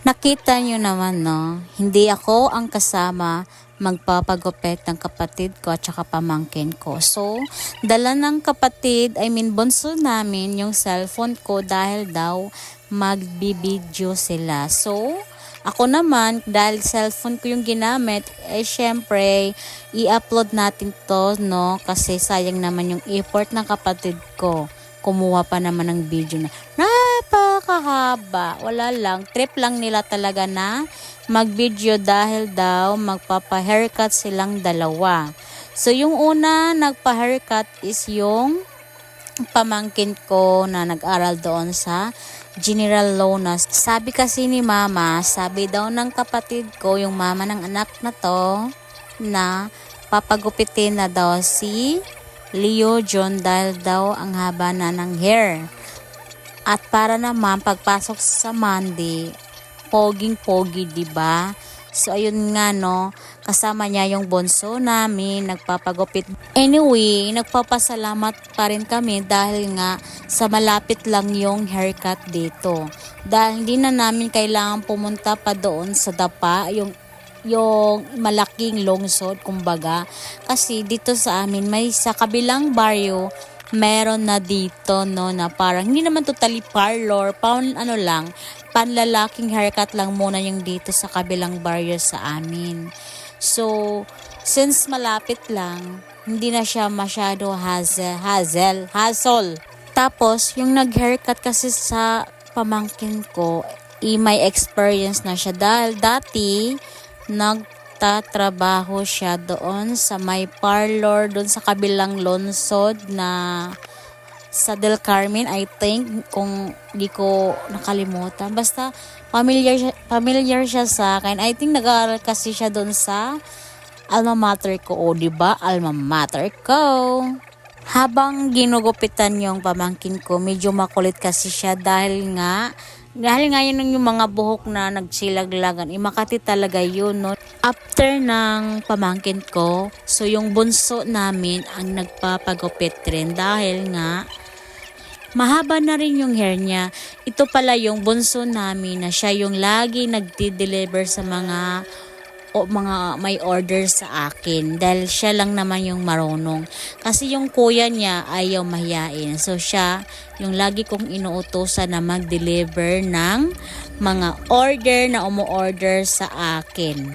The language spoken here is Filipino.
Nakita nyo naman, no? Hindi ako ang kasama magpapagupit ng kapatid ko at saka pamangkin ko. So, dala ng kapatid, bunso namin yung cellphone ko dahil daw magbibideo sila. So, ako naman, dahil cellphone ko yung ginamit, syempre, i-upload natin to, no? Kasi sayang naman yung effort ng kapatid ko. Kumuha pa naman ng video na napakahaba. Wala lang. Trip lang nila talaga na mag-video dahil daw magpapa-haircut silang dalawa. So, yung una nagpa-haircut is yung pamangkin ko na nag-aral doon sa General Lonas. Sabi kasi ni mama, sabi daw ng kapatid ko, yung mama ng anak na to, na papagupitin na daw si Leo John dahil daw ang haba na ng hair. At para naman pagpasok sa Monday, poging-pogi, diba? So ayun nga, no, kasama niya yung bunso namin nagpapagupit. Anyway, nagpapasalamat pa rin kami dahil nga sa malapit lang yung haircut dito. Dahil hindi na namin kailangan pumunta pa doon sa Dapa, yung malaking lungsod kumbaga, kasi dito sa amin may sa kabilang baryo meron na dito, no, na parang hindi naman totally parlor, panlalaking haircut lang muna yung dito sa kabilang baryo sa amin. So since malapit lang, hindi na siya masyado hassle. Tapos yung nag-haircut kasi sa pamangkin ko, may experience na siya dahil dati nagtatrabaho siya doon sa may parlor doon sa kabilang lungsod na sa Del Carmen, I think, kung di ko nakalimutan. Basta familiar siya sa akin. I think nag-aaral kasi siya doon sa alma mater ko. O, diba? Alma mater ko. Habang ginugupitan yung pamangkin ko, medyo makulit kasi siya dahil nga yun yung mga buhok na nagsilaglagan. Makati talaga yun, no? After ng pamangkin ko, so yung bunso namin ang nagpapagupit rin dahil nga mahaba na rin yung hair niya. Ito pala yung bunso namin na siya yung lagi nagdi-deliver sa mga may order sa akin dahil siya lang naman yung marunong. Kasi yung kuya niya ayaw mahiyain. So siya yung lagi kong inuutosan na mag-deliver ng mga order na umu-order sa akin.